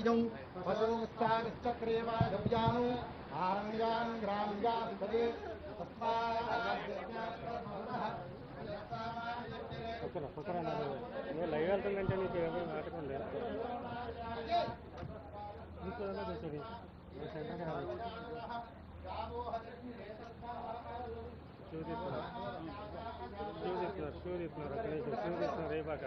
बीजं पशुश्चाश्चक्रेवाजव्यानु आरण्यान् ग्राम्याधिपदे లైవ్ వెళ్తుందంటే నీకు ఏమీ మాటకుంది చూదిస్తున్నారు అక్కడి నుంచి చూదిస్తున్నారు రేపాక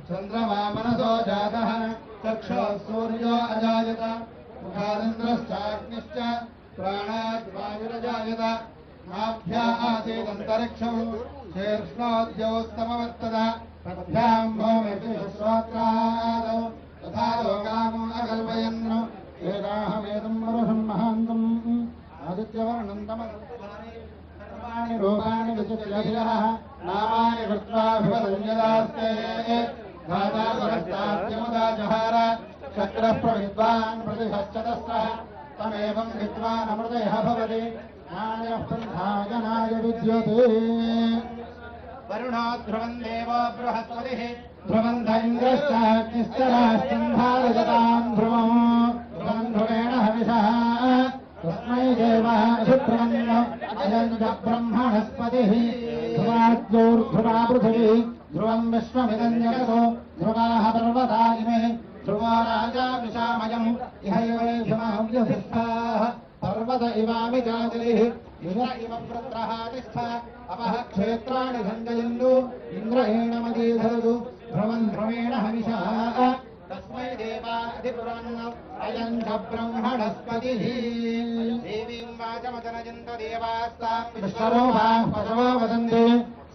चंद्रमा मनसो जातः चक्षुः सूर्यो अजायत मुखादन्द्रश्चाग्निश्च प्राणात् वायुरजायत नाभ्या आसीदन्तरिक्षं शीर्ष्णोद्योस्तमवर्तत तद्भ्यां भौमिश्रोत्रादौ तथा लोकाम् अकल्पयन् वेदाहमेदं वरुषं महान्तम् आदित्यवर्णं तमसर्वाणि रूपाणि विचित्र्यः नामानि कृत्वाभिवदन्यदास्ते धाता पुरस्ताद्यमुदा जहार चक्रः प्रविद्वान् प्रतिहश्चतस्रः तमेवं विद्वान् अमृतयः भवति ज्ञानः पन्थाजनाय विद्यते वरुणो ध्रुवं देवो बृहस्पतिः ध्रुवं ध इन्द्रश्चाग्निश्चराष्ट्रं धारयतां ध्रुवं ध्रुवं ध्रुवेण हविषः तस्मै देवाधिब्रह्म अयं च ब्रह्मणस्पतिः ध्रुवाद्योर्ध्रुवा पृथिवी ध्रुवं विश्वमिदं जगतो ध्रुवाः पर्वता इमे ध्रुवो राजा विशामयम् इहैवैभिमाव्यधिष्ठाः पर्वत इवामिजातिः इह इव वृत्रः तिष्ठ अपः क्षेत्राणि सञ्जयन्तु इन्द्रहेणमदीधरतु ध्रुवं ध्रुवेण हविषः तस्मै देवाधिपुरन् अयं च ब्रह्मणस्पतिः देवीं वाचमजनयन्त देवास्तां विश्वरूपाः पशवो वदन्ति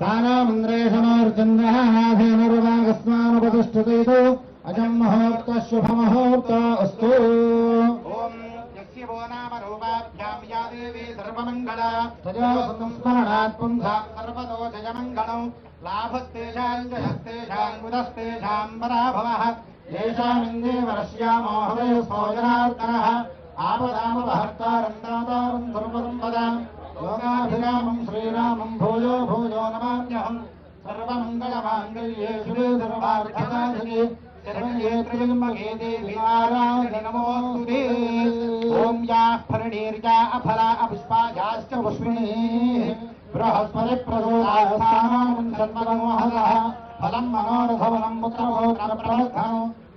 सानामन्द्रेशनोर्चन्द्रः नाथेनरुवागस्मानुपतिष्ठतेतु अजं मुहूर्तः शुभमुहूर्तो अस्तु ॐ यस्य वो नाम रूपाभ्यां या देवी सर्वमङ्गला तजो संस्मरणात् पुंसां सर्वतो जयमङ्गलौ लाभस्तेषां जयस्तेषां बुधस्तेषां पराभवः येषामिन्द्रियवर्ष्यामो हवयोस्भोजनार्दनः आपदामपहर्तारं दातारं सर्वसम्पदां योगाभिरामं श्रीरामं भूयो भूयो नमाम्यहं सर्वमङ्गलमाङ्गल्ये शिवे सर्वार्थसाधिके शरण्ये त्र्यम्बके देवी नारायणि नमोऽस्तुते ॐ याः फलनीर्या अफला अपुष्पायाश्च पुष्पिणीः बृहस्पतिप्रसूतास्थानं सन्मनोहरः फलं मनोरथवनं पुत्रपौत्रप्रवर्धनं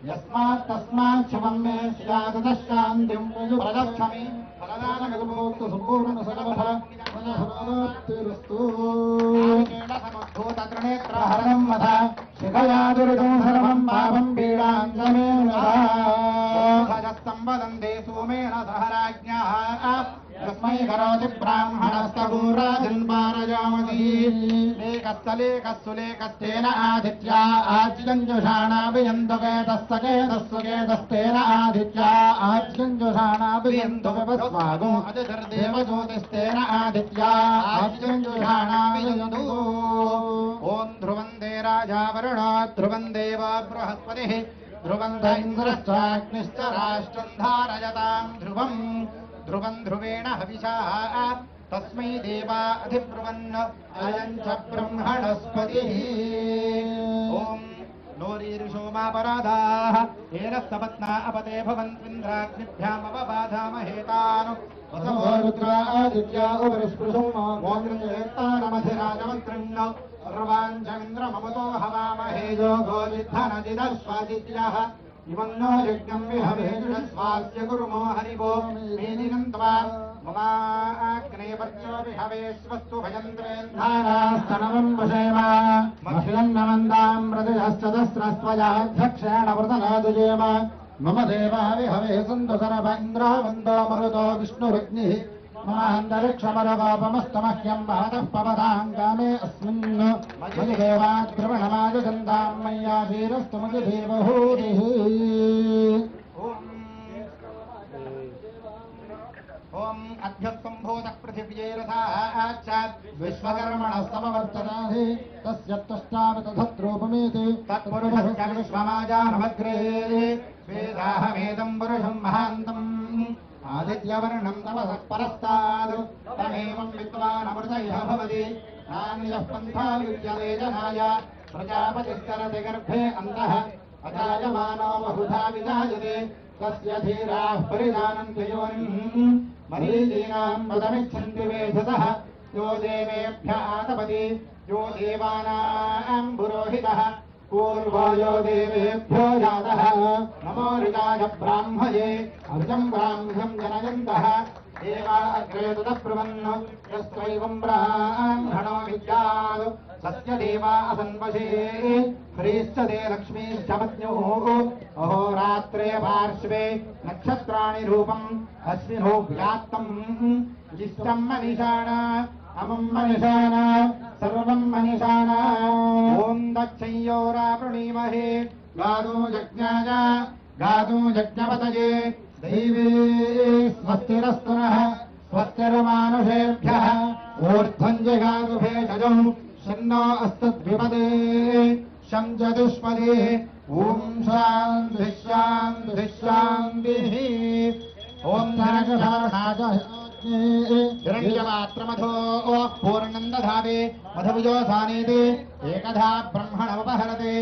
यस्मात् तस्मात् शिवं मे स्यादशान्तिं प्रदक्षमि फलदानगुभोक्तु सम्पूर्णसकलफलमनोक्तिरस्तु समुद्भूतत्रिनेत्रहरणं वध शिखया दुरितं सर्वं पापं पीडां च मे नः वदन्ते सोमेन सह राज्ञः तस्मै करोति ब्राह्मणस्तभूराजन्पारजामती लेकस्तलेकस्तुलेकस्तेन आदित्या आज्यञ्जुषाणाभियन्तुकेतस्तकेतस्तेन आदित्या आज्यञ्जुषाणाभियन्तुकस्वागो अजर्देवज्योतिस्तेन आदित्या आज्यञ्जुषाणाभियन्तु ॐ ध्रुवं दे राजा वरुणो ध्रुवं देव बृहस्पतिः ध्रुवं ध इन्द्रश्चाग्निश्च राष्ट्रं धारयतां ध्रुवम् ध्रुवं ध्रुवेण हविषः तस्मै देवा अधिब्रुवन् अयं च ब्रह्मणस्पतिः ॐ नोरीर्षोमापराधाः येन सपत्ना अपते भवन्त्विन्द्राग्निभ्यामपबाधामहेतान् वसवो रुद्रादित्या उपरिस्पृशो मोन्द्रयेत्तानमधिराजमन्त्रिण् सर्वाञ्चन्द्रममतो हवामहे योगो विद्धनजिदश्वादित्यः इमन्नो यज्ञं विहवेजुषस्वास्य गुरुमो हरिवो मेदिनं त्वा ममाग्ने विहवेश्वस्तु भयन्त्रेन्धानास्तनवं वशेम मह्यन्नमन्दां प्रतिहश्चतस्रस्त्वयाध्यक्षेण व्रतनादुजेम मम देवा विहवे सन्तु सर्व इन्द्रावन्दो मरुतो विष्णुरग्निः ममान्तरिक्षमरवापमस्तमह्यं महतः पवतां कामे अस्मिन् मयि देवाद्रवणमाजगन्धां मय्या धीरस्तु मयि देवहूतिः ॐ अभ्यस्सम्भूतः पृथिव्यैरथाच्चात् विश्वकर्मणः समवर्तनाहि तस्य त्वष्टावतधत्रूपमेति तत्पुरुषस्य विश्वमाजानमग्रे वेदाहमेदं पुरुषं महान्तम् आदित्यवर्णं तमसः परस्तात् तमेवं विद्वान् अमृतयः भवति नान्यः पन्था विद्यते जनाय प्रजापतिस्तरति गर्भे अन्तः अजायमानो बहुधा विजायते तस्य धीराः परिजानन्ति योनिम् मरीचीनां पदमिच्छन्ति वेधसः यो देवेभ्य आतपति यो देवानां पुरोहितः पूर्वो यो देवेभ्यो जातः नमो ऋजाय ब्राह्मये अर्जं ब्राह्म्यं जनयन्तः देवा अग्रे ततः ब्रुवन् यस्त्वैवं ब्राह्मणो विद्यात् सत्य देवा असन्वशे ह्रीश्च ते लक्ष्मीश्च पत्न्युः अहोरात्रे पार्श्वे नक्षत्राणि रूपम् अस्मिनो व्यात्तम् इष्टं मनिषाणा अमुं मनिषाणा सर्वं मनिषाणा ॐ दक्षय्योरा प्रणीमहे गादो यज्ञाय गादो यज्ञपतये दैवे स्वस्तिरस्तु नः स्वस्तिर्मानुषेभ्यः ऊर्ध्वं जगातु भेषजं शन्नो अस्तद्विपदे शं चतुष्पदे ॐ शान्तिः शान्तिः शान्तिः ॐ हिरण्यपात्रमधो पूर्णं दधाति मधुभुजोऽसानीति एकधा ब्रह्मणमुपहरति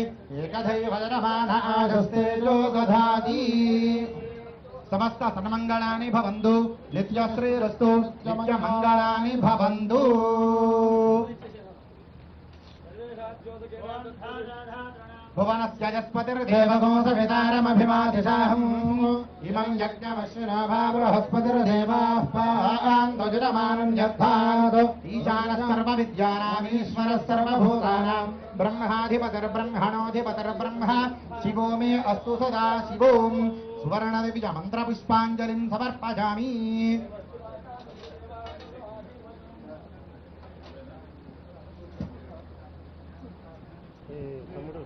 एकधैव जनमानस्तेजो दधाति समस्त सन्मङ्गलानि भवन्तु नित्यश्रीरस्तु नित्यमङ्गलानि भवन्तु भुवनस्य यस्पतिर्देवगो सवितारमभिमादिशाहम् इमं यज्ञमश्विना बृहस्पतिर्देवाः पान्तुजिरमानं यद्धात् ईशानः सर्वविद्यानामीश्वरः सर्वभूतानां ब्रह्माधिपतिर्ब्रह्मणोऽधिपतिर्ब्रह्म शिवो मे अस्तु सदा शिवोम् सुवर्णदिव्यमन्त्रपुष्पाञ्जलिं समर्पयामि తమ్ముడు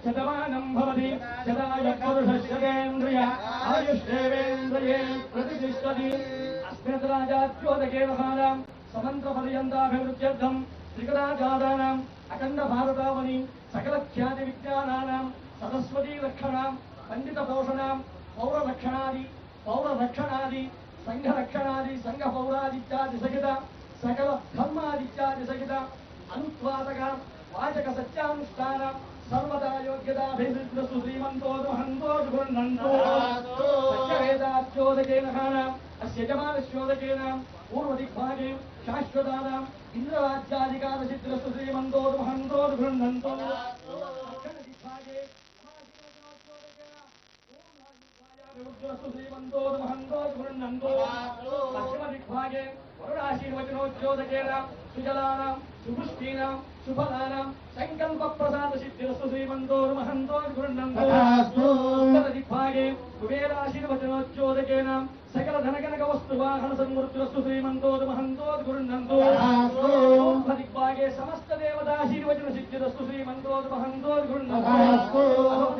శతమానం భవతి శతాయ పురుషస్యేంద్రియ ఆయుష్యేవేంద్రియే ప్రతిష్టతి అస్మిత్ రాజాద్యోతకేన హారాం సమంత్ర పర్యంతాభివృద్ధ్యర్థం త్రికరాజాదానాం అఖండ భారతావని సకల ఖ్యాతి విజ్ఞానానాం సరస్వతీ రక్షణాం పండిత పోషణాం పౌరరక్షణాది సంఘరక్షణాది సంఘ పౌరాదిత్యాది సహిత సకల ధర్మాదిత్యాది సహిత అనుత్వాదక వాచక సత్యానుష్ఠాన సర్వదా యోగ్యతాభివృద్ధు శ్రీమంతో మహంతో గృహ్ణంతో సత్యవేదాచ్యోదకేన హానాం అస్య యజమానస్యోదకేన పూర్వదిగ్భాగే శాశ్వతానాం ఇంద్రరాజ్యాధికార సిద్ధిరస్తు శ్రీమంతో మహంతో గృహ్ణంతో దక్షిణ దిగ్భాగే శ్రీమంతో మహంతో గృహ్ణంతో పశ్చిమ దిగ్భాగే వరుణాశీర్వచనోద్యోదకేన సుజలానాం సుపుష్టీనాం సుఫలానాం సంకల్ప ప్రసాద సిద్ధిరస్తు శ్రీమంతో మహంతో గృహ్ణంతో ఉత్తర దిగ్భాగే కుబేరాశీర్వచనోద్యోదకేన సకల ధనకనక వస్తు వాహన సమృద్ధిరస్తు శ్రీమంతో మహంతో గృహ్ణంతో పూర్వ దిగ్భాగే సమస్త దేవతాశీర్వచన సిద్ధిరస్తు శ్రీమంతో మహంతో గృహ్ణంతో అధో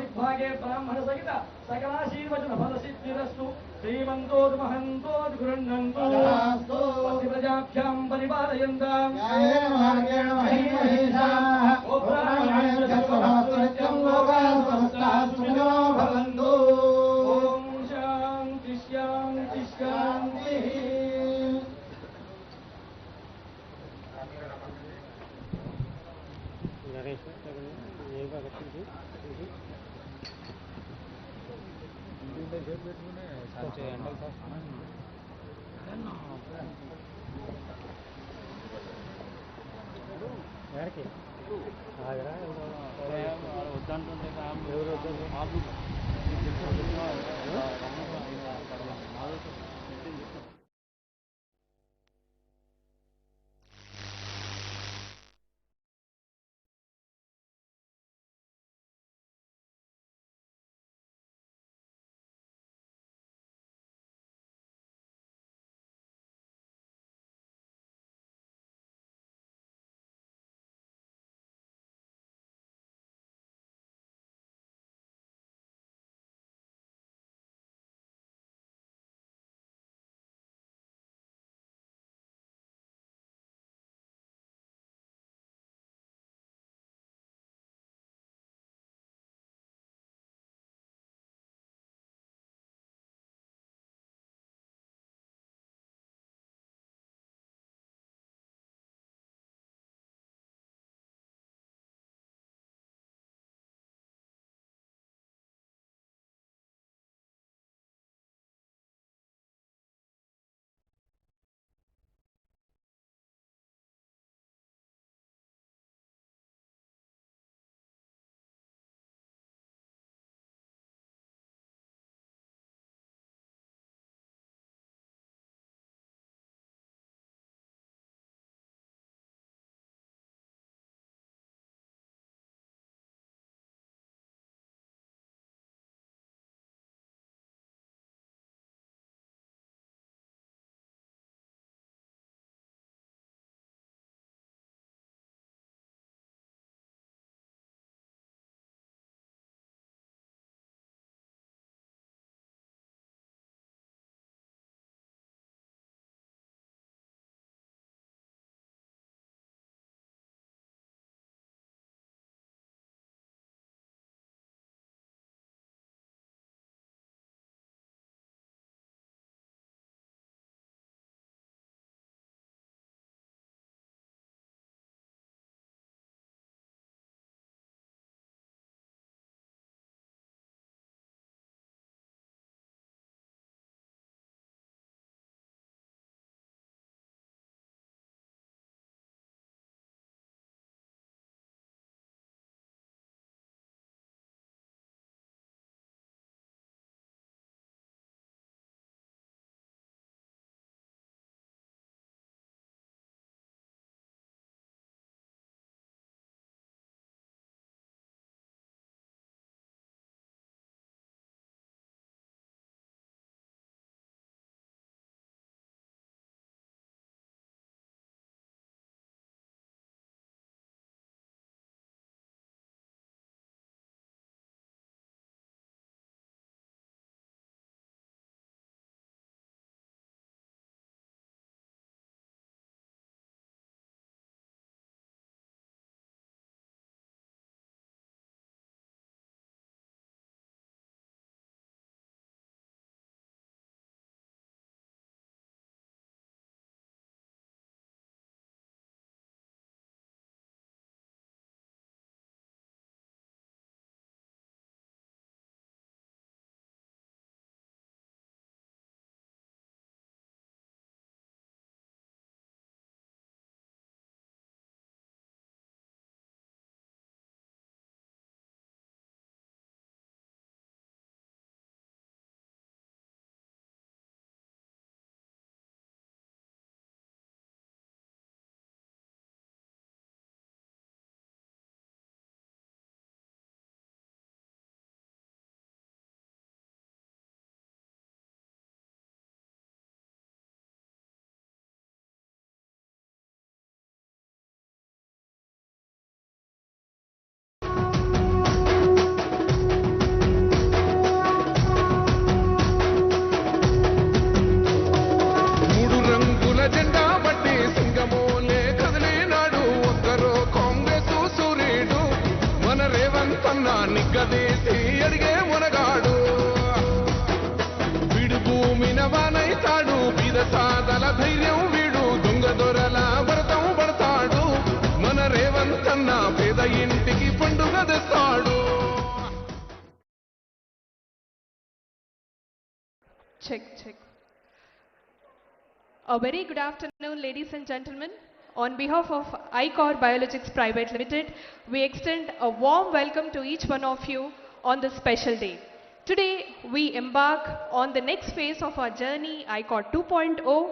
దిగ్భాగే బ్రాహ్మణ సహిత సకలాశీర్వచన ఫల సిద్ధిరస్తు శ్రీమంతో మహంతో గృహ్ణంతో ప్రజాభ్యాం పరిపాలయంతాం ఓం శాంతి శాంతి శాంతి నరేష్ ఏ బాగా వచ్చింది ఎవరికి ఆగరా వద్దంటుంటే ఎవరు వద్దంటే దొరల భరతం పడతాడు మన రేవంత్ అన్న పేద ఇంటికి పండుగ తెస్తాడు. Check. A very good afternoon, ladies and gentlemen. On behalf of ICHOR Biologics Private Limited, we extend a warm welcome to each one of you on this special day. Today, we embark on the next phase of our journey, ICHOR 2.0,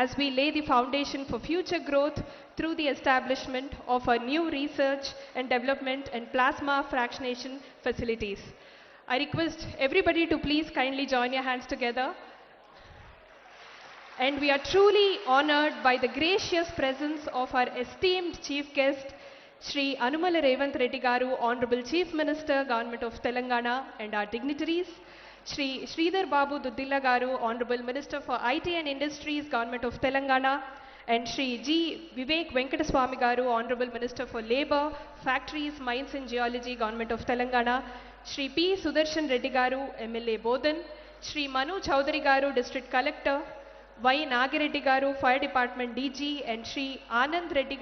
as we lay the foundation for future growth through the establishment of our new research and development and plasma fractionation facilities. I request everybody to please kindly join your hands together. And we are truly honored by the gracious presence of our esteemed chief guest, Shri Anumala Revanth Reddy Garu, Honorable Chief Minister, Government of Telangana, and our dignitaries, Shri Sridhar Babu Duddilla Garu, Honorable Minister for IT and Industries, Government of Telangana, and Shri G. Vivek Venkataswamy Garu, Honorable Minister for Labour, Factories, Mines and Geology, Government of Telangana, Shri P. Sudarshan Reddy Garu, MLA Bodhan, Shri Manu Chowdhury Garu, District Collector, Y. Nagireddy Garu, Fire Department DG, and Shri Anand Reddy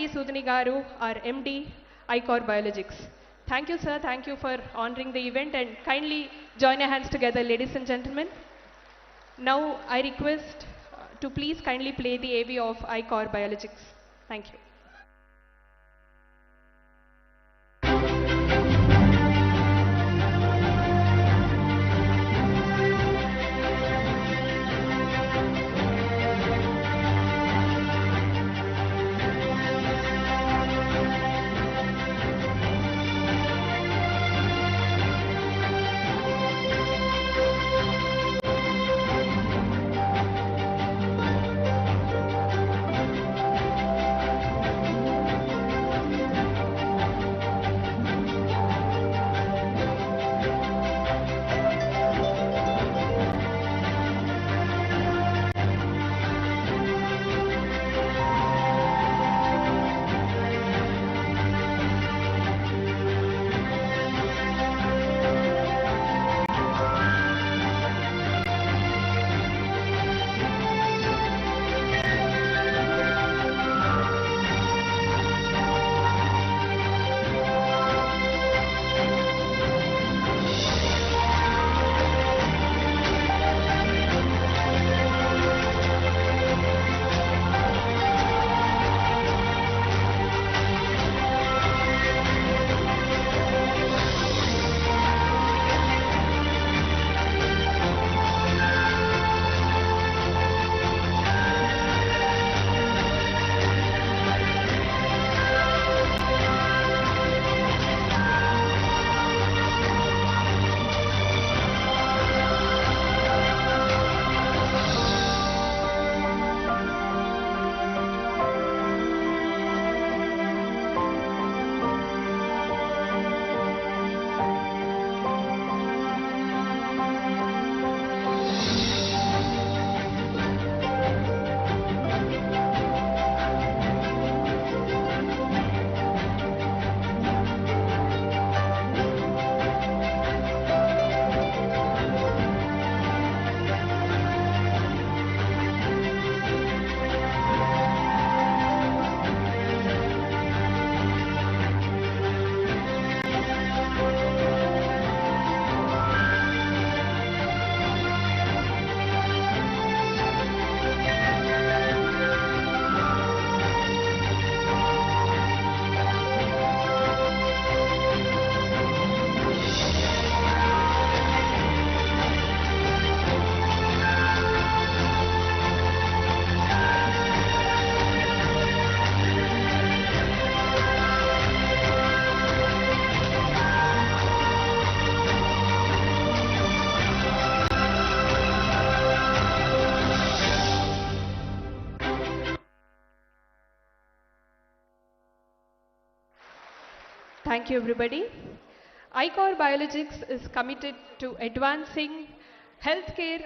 Sudhani Garu, our MD, ICHOR Biologics. Thank you, sir. Thank you for honoring the event, and kindly join your hands together, ladies and gentlemen. Now, I request to please kindly play the AV of ICHOR Biologics. Thank you. Thank you, everybody. ICHOR Biologics is committed to advancing healthcare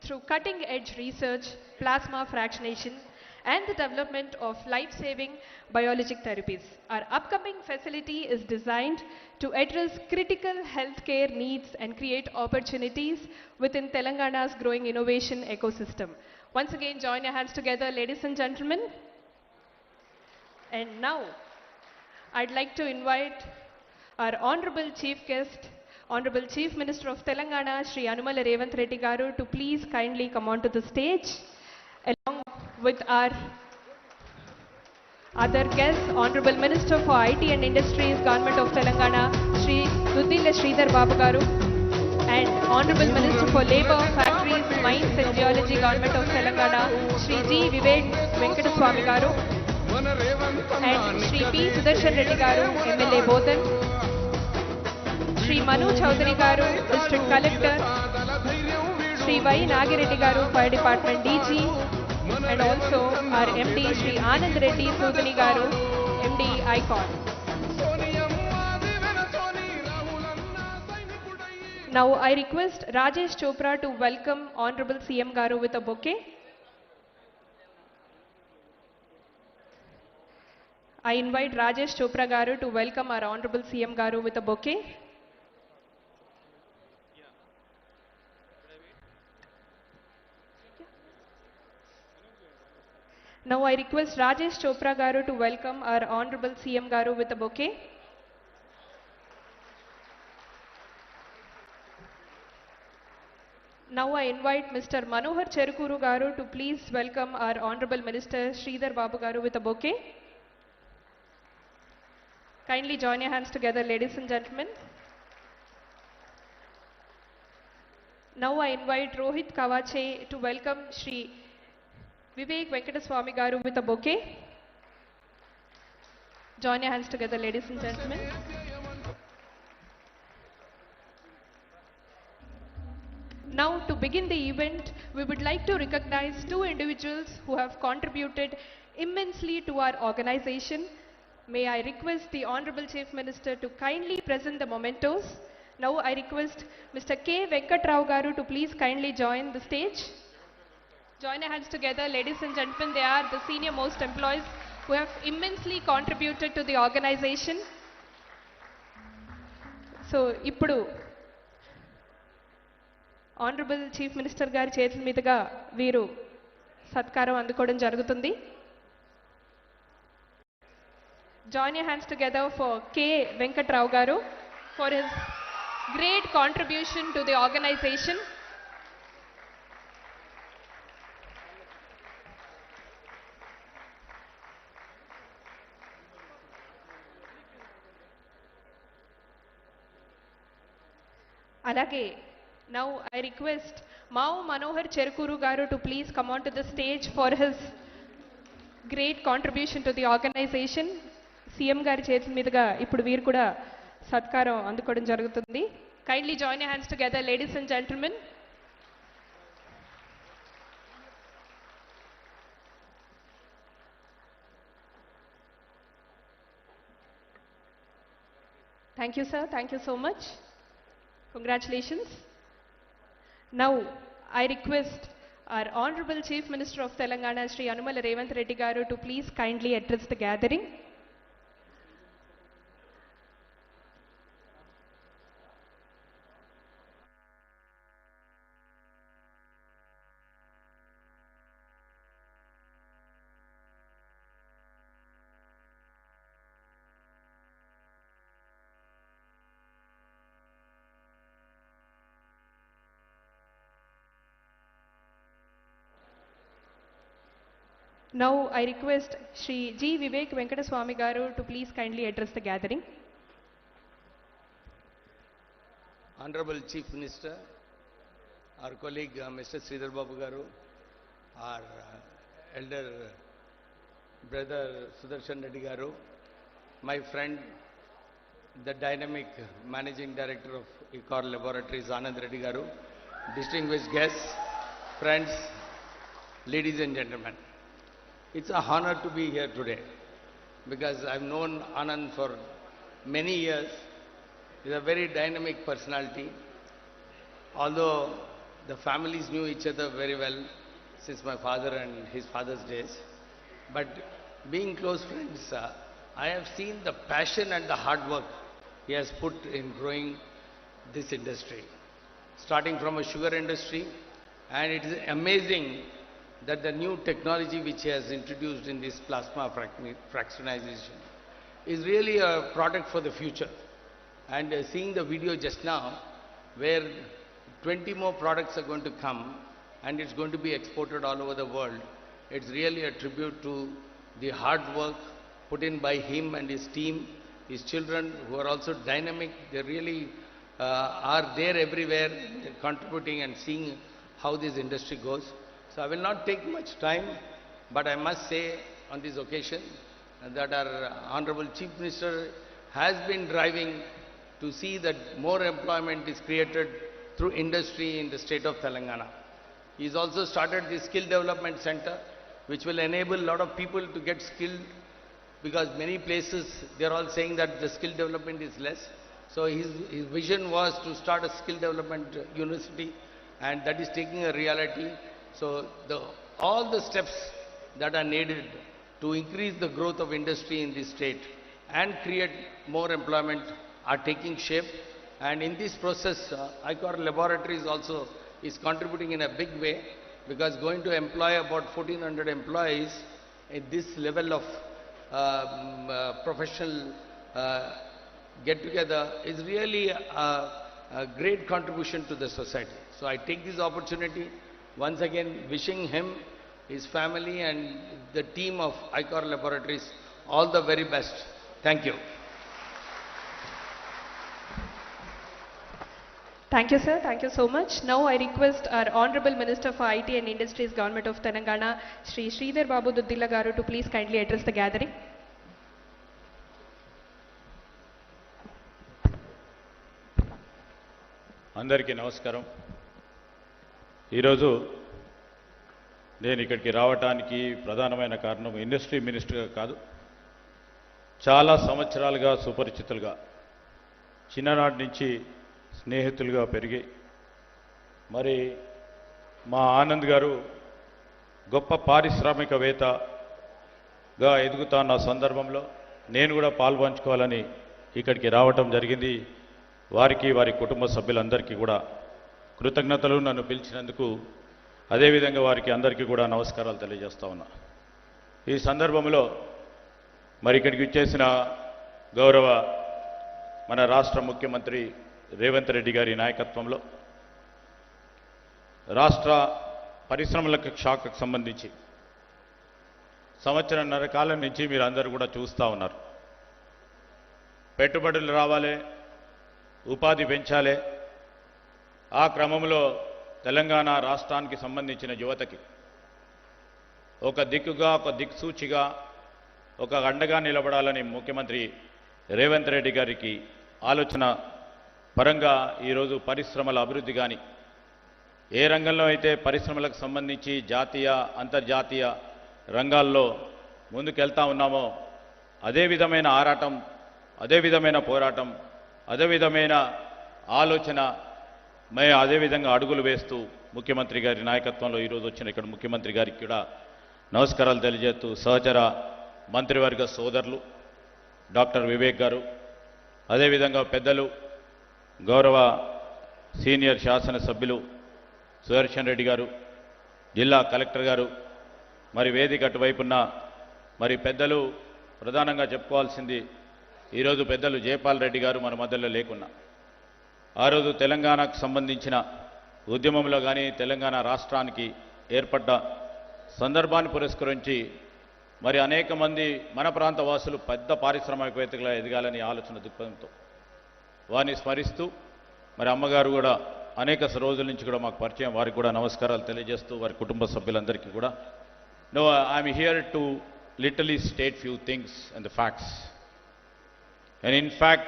through cutting-edge research, plasma fractionation, and the development of life-saving biologic therapies. Our upcoming facility is designed to address critical healthcare needs and create opportunities within Telangana's growing innovation ecosystem. Once again, join your hands together, ladies and gentlemen. And now, I'd like to invite our Honorable Chief Guest, Honorable Chief Minister of Telangana, Shri Anumala Revanth Reddy Garu, to please kindly come onto the stage, along with our other guests, Honorable Minister for IT and Industries, Government of Telangana, Shri Duddila Sridhar Babu Garu, and Honorable Minister for Labour, Factories, Mines and Geology, Government of Telangana, Shri G. Vivek Venkata Garu, and Shri P. Sudarshan Reddy Garu, MLA Bodhan, Shri Manu Chaudhary Garu, District Collector, Shri Y. Nagireddy Garu, Fire Department DG, and also our MD Shri Anand Reddy Sudhani Garu, MD ICHOR. Now I request Rajesh Chopra to welcome Honorable CM Garu with a bouquet. I invite Rajesh Chopra Garu to welcome our Honorable CM Garu with a bouquet. Now I request Rajesh Chopra Garu to welcome our Honorable CM Garu with a bouquet. Now I invite Mr. Manohar Cherukuru Garu to please welcome our Honorable Minister Sridhar Babu Garu with a bouquet. Kindly join your hands together, ladies and gentlemen. Now I invite Rohit Kavache to welcome Shri Vivek Venkata Garu with a bouquet. Join your hands together, ladies and gentlemen. Now, to begin the event, we would like to recognize two individuals who have contributed immensely to our organization. May I request the Honorable Chief Minister to kindly present the mementos. Now I request Mr. K. Venkatrao Garu to please kindly join the stage. Join your hands together, ladies and gentlemen. They are the senior most employees who have immensely contributed to the organization. So, ippudu Honorable Chief Minister గారి చేతుల మీదుగా వీరు సత్కారం అందుకోవడం జరుగుతుంది. Join your hands together for K. Venkatrao Garu for his great contribution to the organization. Alage, now I request Mau Manohar Cherukuru Garu to please come onto the stage for his great contribution to the organization. CM గారి చేతుల మీదుగా ఇప్పుడు వీరు కూడా సత్కారం అందుకోవడం జరుగుతుంది. Kindly join your hands together, ladies and gentlemen. Thank you, sir. Thank you so much. Congratulations. Now, I request our Honorable Chief Minister of Telangana, Shri Anumala Revanth Reddy Garu, to please kindly address the gathering. Now I request Shri G. Vivek Venkata Garu to please kindly address the gathering. Honorable Chief Minister, our colleague Mr. Sridhar Babu Garu, our elder brother Sudarshan Reddy Garu, my friend, the dynamic Managing Director of ICHOR Laboratories, Anand Reddy Garu, distinguished guests, friends, ladies and gentlemen. It's a honor to be here today because I've known Anand for many years. He's a very dynamic personality. Although the families knew each other very well since my father and his father's days, but being close friends, I have seen the passion and the hard work he has put in growing this industry, starting from a sugar industry, and it is amazing that the new technology which he has introduced in this plasma fractionization is really a product for the future. And seeing the video just now, where 20 more products are going to come and it's going to be exported all over the world, it's really a tribute to the hard work put in by him and his team, his children who are also dynamic. They really are there everywhere, contributing and seeing how this industry goes. So I will not take much time, but I must say on this occasion that our Honorable Chief Minister has been driving to see that more employment is created through industry in the state of Telangana. He's also started the Skill Development Center, which will enable a lot of people to get skilled, because many places they're all saying that the skill development is less. So his vision was to start a skill development university, and that is taking a reality. So all the steps that are needed to increase the growth of industry in this state and create more employment are taking shape. And in this process, ICHOR Laboratories also is contributing in a big way, because going to employ about 1,400 employees at this level of professional get-together is really a great contribution to the society. So I take this opportunity once again wishing him, his family and the team of ICHOR Laboratories all the very best. Thank you. Thank you, sir. Thank you so much. Now I request our Honorable Minister for IT and Industries, Government of Telangana, Shri Sridhar Babu Duddila Garu, to please kindly address the gathering. అందరికీ నమస్కారం. ఈరోజు నేను ఇక్కడికి రావడానికి ప్రధానమైన కారణం industry మినిస్టర్గా కాదు, చాలా సంవత్సరాలుగా సుపరిచితులుగా, చిన్ననాటి నుంచి స్నేహితులుగా పెరిగి, మరి మా ఆనంద్ గారు గొప్ప పారిశ్రామికవేత్తగా ఎదుగుతున్న సందర్భంలో నేను కూడా పాల్పంచుకోవాలని ఇక్కడికి రావటం జరిగింది. వారికి, వారి కుటుంబ సభ్యులందరికీ కూడా కృతజ్ఞతలు. నన్ను పిలిచినందుకు, అదేవిధంగా వారికి అందరికీ కూడా నమస్కారాలు తెలియజేస్తా ఉన్నా. ఈ సందర్భంలో మరి ఇక్కడికి వచ్చేసిన గౌరవ మన రాష్ట్ర ముఖ్యమంత్రి రేవంత్ రెడ్డి గారి నాయకత్వంలో రాష్ట్ర పరిశ్రమలకు శాఖకు సంబంధించి సంవత్సరన్నర కాలం నుంచి మీరు అందరూ కూడా చూస్తూ ఉన్నారు. పెట్టుబడులు రావాలి, ఉపాధి పెంచాలి. ఆ క్రమంలో తెలంగాణ రాష్ట్రానికి సంబంధించిన యువతకి ఒక దిక్కుగా, ఒక దిక్సూచిగా, ఒక అండగా నిలబడాలని ముఖ్యమంత్రి రేవంత్ రెడ్డి గారికి ఆలోచన పరంగా ఈరోజు పరిశ్రమల అభివృద్ధి కానీ, ఏ రంగంలో అయితే పరిశ్రమలకు సంబంధించి జాతీయ, అంతర్జాతీయ రంగాల్లో ముందుకెళ్తా ఉన్నామో అదే విధమైన ఆరాటం, అదే విధమైన పోరాటం, అదే విధమైన ఆలోచన, అదే విధంగా అడుగులు వేస్తూ ముఖ్యమంత్రి గారి నాయకత్వంలో ఈరోజు వచ్చిన ఇక్కడ ముఖ్యమంత్రి గారికి కూడా నమస్కారాలు తెలియజేస్తూ, సహచర మంత్రివర్గ సోదరులు డాక్టర్ వివేక్ గారు, అదేవిధంగా పెద్దలు గౌరవ సీనియర్ శాసనసభ్యులు సుదర్శన్ రెడ్డి గారు, జిల్లా కలెక్టర్ గారు, మరి వేదిక అటువైపున్న మరి పెద్దలు, ప్రధానంగా చెప్పుకోవాల్సింది ఈరోజు పెద్దలు జయపాల్ రెడ్డి గారు మన మధ్యలో లేకున్నా, ఆ రోజు తెలంగాణకు సంబంధించిన ఉద్యమంలో కానీ తెలంగాణ రాష్ట్రానికి ఏర్పడ్డ సందర్భాన్ని పురస్కరించి మరి అనేక మంది మన ప్రాంత వాసులు పెద్ద పారిశ్రామికవేత్తగా ఎదగాలని ఆలోచన దృక్పథంతో వారిని స్మరిస్తూ, మరి అమ్మగారు కూడా అనేక రోజుల నుంచి కూడా మాకు పరిచయం, వారికి కూడా నమస్కారాలు తెలియజేస్తూ వారి కుటుంబ సభ్యులందరికీ కూడా. No, I'm here to literally state few things and the facts. And in fact,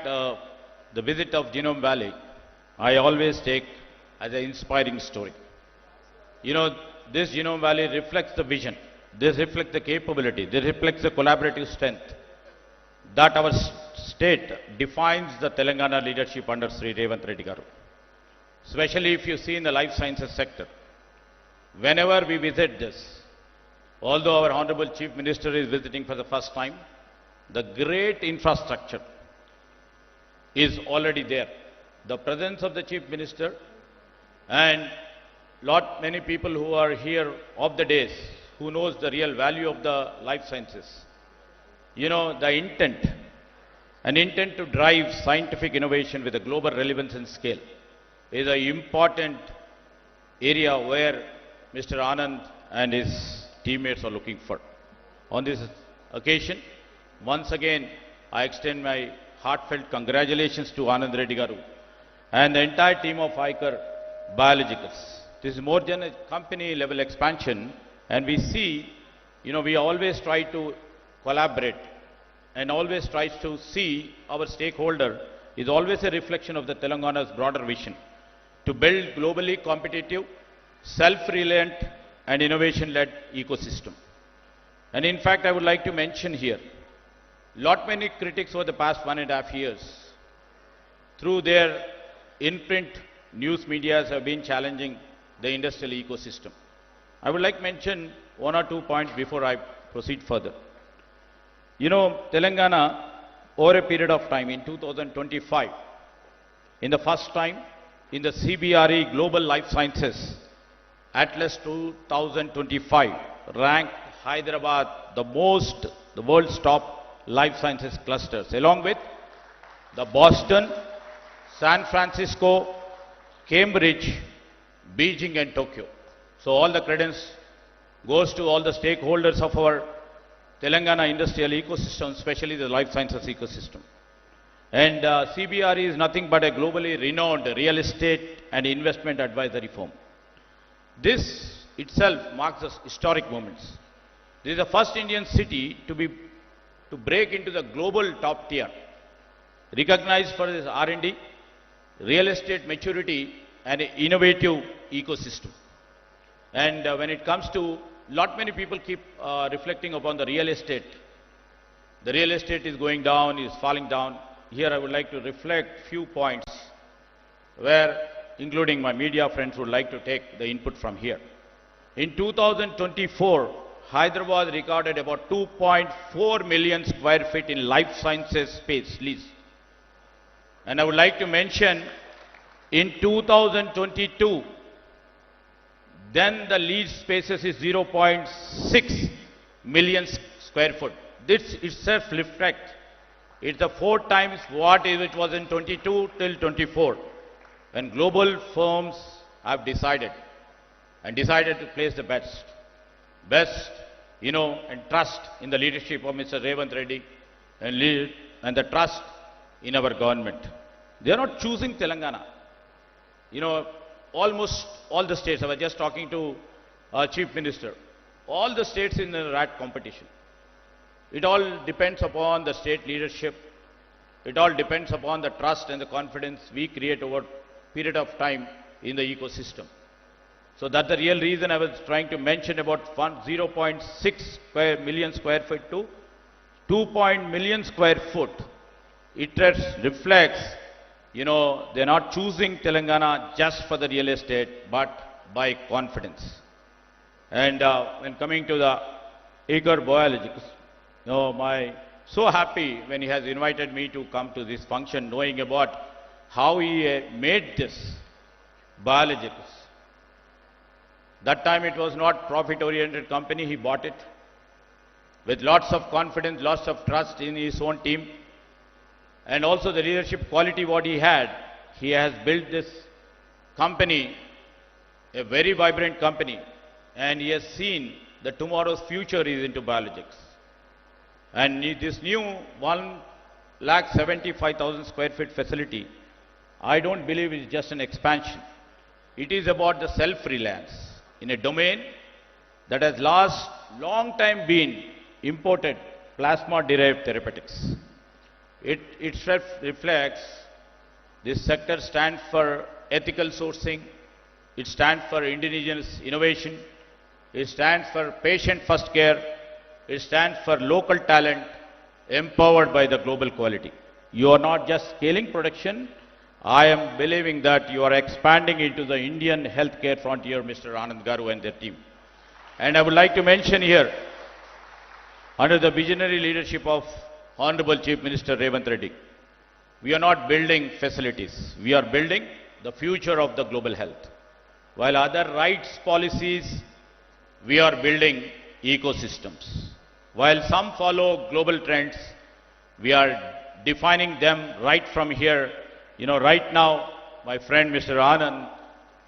the visit of Genome Valley, I always take as an inspiring story. You know, this Genome Valley reflects the vision, this reflects the capability, this reflects the collaborative strength that our state defines the Telangana leadership under Sri Revanth Reddy Garu. Especially if you see in the life sciences sector, whenever we visit this, although our Honorable Chief Minister is visiting for the first time, the great infrastructure is already there. The presence of the Chief Minister and many people who are here of the days, who knows the real value of the life sciences. You know, the intent, an intent to drive scientific innovation with a global relevance and scale is an important area where Mr. Anand and his teammates are looking for. On this occasion, once again, I extend my heartfelt congratulations to Anand Reddy Garu and the entire team of ICHOR Biologics. This is more than a company level expansion, and we see, you know, we always try to collaborate and always tries to see our stakeholder is always a reflection of the Telangana's broader vision to build globally competitive, self-reliant and innovation-led ecosystem. And in fact, I would like to mention here, many critics over the past 1.5 years, through their in-print news medias have been challenging the industrial ecosystem. I would like to mention 1 or 2 points before I proceed further. You know, Telangana, over a period of time in 2025, in the first time in the CBRE Global Life Sciences Atlas 2025, ranked Hyderabad the world's top life sciences clusters, along with the Boston, San Francisco, Cambridge, Beijing and Tokyo. So all the credence goes to all the stakeholders of our Telangana industrial ecosystem, especially the life sciences ecosystem. And CBRE is nothing but a globally renowned real estate and investment advisory firm. This itself marks a historic moments. This is the first Indian city to break into the global top tier, recognized for its R&D, real estate maturity and innovative ecosystem. And when it comes to, many people keep reflecting upon the real estate. The real estate is going down, is falling down. Here I would like to reflect few points where, including my media friends, would like to take the input from here. In 2024, Hyderabad recorded about 2.4 million square feet in life sciences space lease. And I would like to mention, in 2022, then the lease spaces is 0.6 million square foot. This itself reflects, it's the 4 times what it was in 22 till 24. When global firms have decided to place the best, you know, and trust in the leadership of Mr. Revanth Reddy and the trust in our government. They are not choosing Telangana. You know, almost all the states, I was just talking to our Chief Minister, all the states in the rat competition. It all depends upon the state leadership. It all depends upon the trust and the confidence we create over a period of time in the ecosystem. So that's the real reason I was trying to mention about 0.6 million square feet to 2 million square foot. It reflects, you know, they're not choosing Telangana just for the real estate, but by confidence. And when coming to the ICHOR Biologics, you know, so happy when he has invited me to come to this function, knowing about how he made this Biologics. That time it was not profit-oriented company, he bought it with lots of confidence, lots of trust in his own team, and also the leadership quality what he had. He has built this company, a very vibrant company, and he has seen that tomorrow's future is into biologics. And this new 1,75,000 square feet facility, I don't believe it's just an expansion. It is about the self-reliance in a domain that has long time been imported plasma-derived therapeutics. It reflects, this sector stands for ethical sourcing, it stands for indigenous innovation, it stands for patient-first care, it stands for local talent empowered by the global quality. You are not just scaling production, I am believing that you are expanding into the Indian healthcare frontier, Mr. Anand Garu and their team. And I would like to mention here, under the visionary leadership of Honorable Chief Minister Revanth Reddy, we are not building facilities, we are building the future of the global health. while other rights policies, we are building ecosystems. While some follow global trends, we are defining them right from here. Right now, my friend Mr. Anand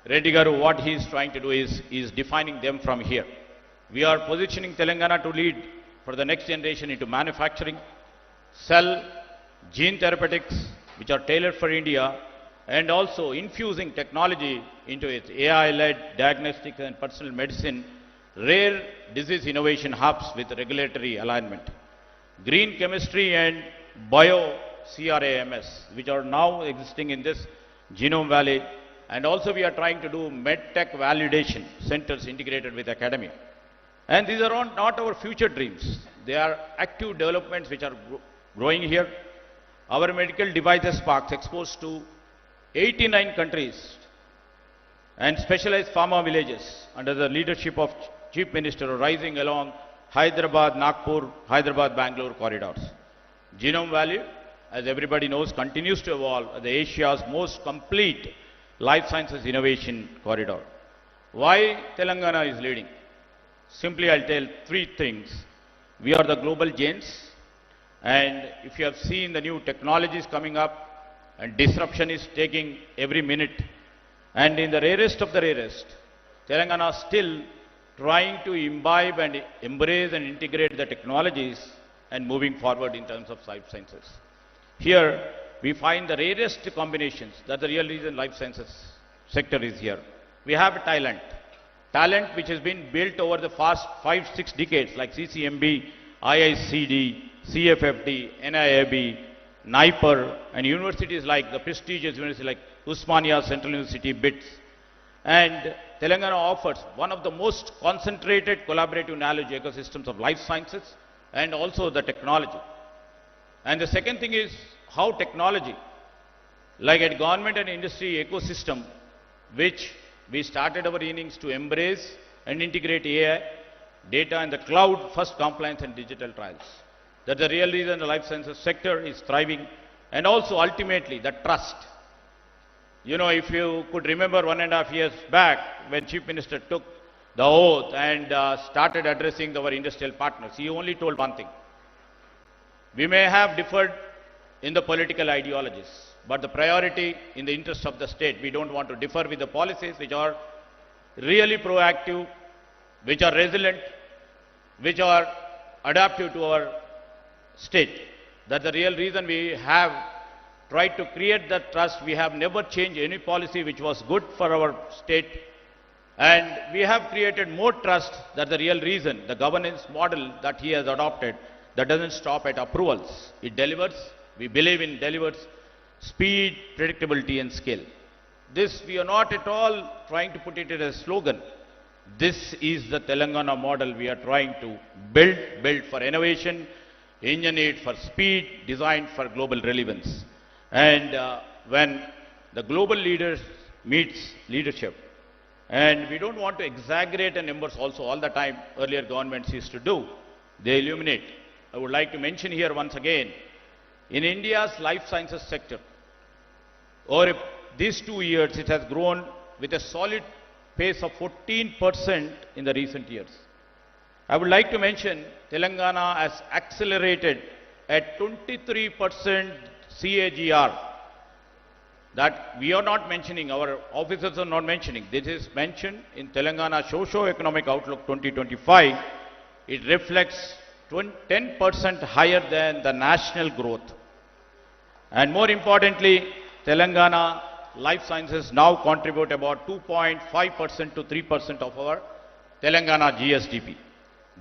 Reddy Garu, what he is trying to do is defining them from here. We are positioning Telangana to lead for the next generation into manufacturing, cell, gene therapeutics, which are tailored for India, and also infusing technology into its AI-led diagnostics and personal medicine, rare disease innovation hubs with regulatory alignment, green chemistry and bio-CRAMS, which are now existing in this Genome Valley, and also we are trying to do medtech validation centers integrated with academia. And these are not our future dreams. They are active developments which are growing here. Our medical devices parks exposed to 89 countries and specialized pharma villages under the leadership of Chief Minister rising along Hyderabad, Nagpur, Hyderabad, Bangalore corridors. Genome Valley, as everybody knows, continues to evolve as Asia's most complete life sciences innovation corridor. Why Telangana is leading? Simply, I'll tell three things. We are the global giants, and if you have seen the new technologies coming up, and disruption is taking every minute, and in the rarest of the rarest, Telangana is still trying to imbibe and embrace and integrate the technologies and moving forward in terms of life sciences. Here, we find the rarest combinations. That's the real reason life sciences sector is here. We have talent which has been built over the past 5-6 decades, like CCMB, IICD, CFFD, NIAB, NIPER, and universities like the prestigious university like Usmania Central University, BITS. And Telangana offers one of the most concentrated collaborative knowledge ecosystems of life sciences and also the technology. And the second thing is how technology, like a government and industry ecosystem, which we started our innings to embrace and integrate AI, data and the cloud, first compliance and digital trials. That's the real reason the life sciences sector is thriving. And also ultimately the trust. If you could remember 1.5 years back when Chief Minister took the oath and started addressing our industrial partners, he only told one thing. We may have differed in the political ideologies, but the priority in the interest of the state, we don't want to differ with the policies which are really proactive, which are resilient, which are adaptive to our state. That's the real reason we have tried to create that trust. We have never changed any policy which was good for our state. And we have created more trust. That's the real reason. The governance model that he has adopted, that doesn't stop at approvals. It delivers. We believe in delivers speed, predictability and scale. This, we are not at all trying to put it as a slogan. This is the Telangana model we are trying to build for innovation, engineered for speed, designed for global relevance. And when the global leaders meets leadership, and we don't want to exaggerate the numbers also all the time, earlier governments used to do, they illuminate. I would like to mention here once again, in India's life sciences sector, over these 2 years, it has grown with a solid pace of 14% in the recent years. I would like to mention Telangana has accelerated at 23% CAGR. That we are not mentioning, our officers are not mentioning. This is mentioned in Telangana Socio-Economic Outlook 2025. It reflects 10% higher than the national growth. And more importantly, Telangana life sciences now contribute about 2.5% to 3% of our Telangana GSDP.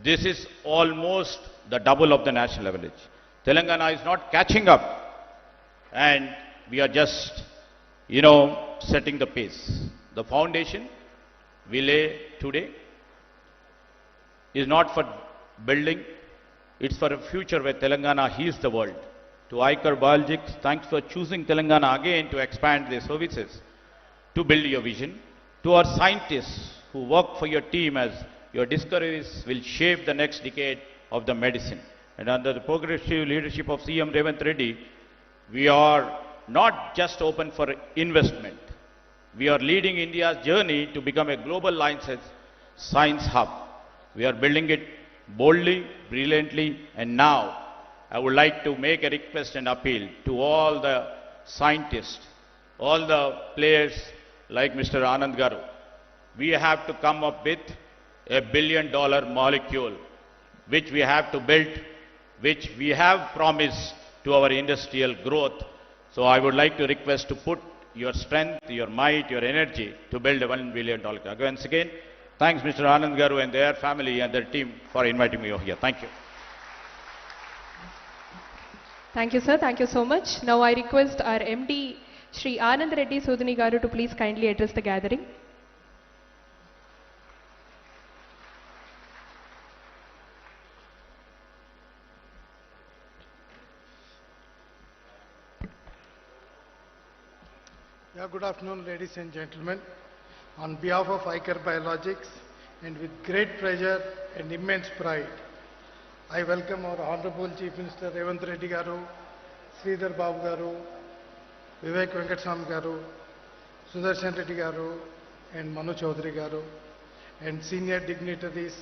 This is almost the double of the national average. Telangana is not catching up, and we are just, setting the pace. The foundation we lay today is not for building, it's for a future where Telangana heals the world. To ICHOR Biologics, thanks for choosing Telangana again to expand their services, to build your vision. To our scientists who work for your team, as your discoveries will shape the next decade of the medicine. And under the progressive leadership of CM Revanth Reddy, we are not just open for investment. We are leading India's journey to become a global science hub. We are building it boldly, brilliantly, and now I would like to make a request and appeal to all the scientists, all the players like Mr. Anand Garu. We have to come up with $1 billion molecule which we have to build, which we have promised to our industrial growth. So I would like to request to put your strength, your might, your energy to build a $1 billion. Once again, thanks Mr. Anand Garu and their family and their team for inviting me over here. Thank you. Thank you, sir. Thank you so much. Now I request our MD, Shri Anand Reddy Sudhini Garu, to please kindly address the gathering. Yeah, good afternoon, ladies and gentlemen. On behalf of ICHOR Biologics, and with great pleasure and immense pride, I welcome our Honorable Chief Minister Revanth Reddy Garu, Sridhar Babu Garu, Vivek Venkateswamy Garu, Sudarshan Reddy Garu, and Manu Chaudhary Garu, and senior dignitaries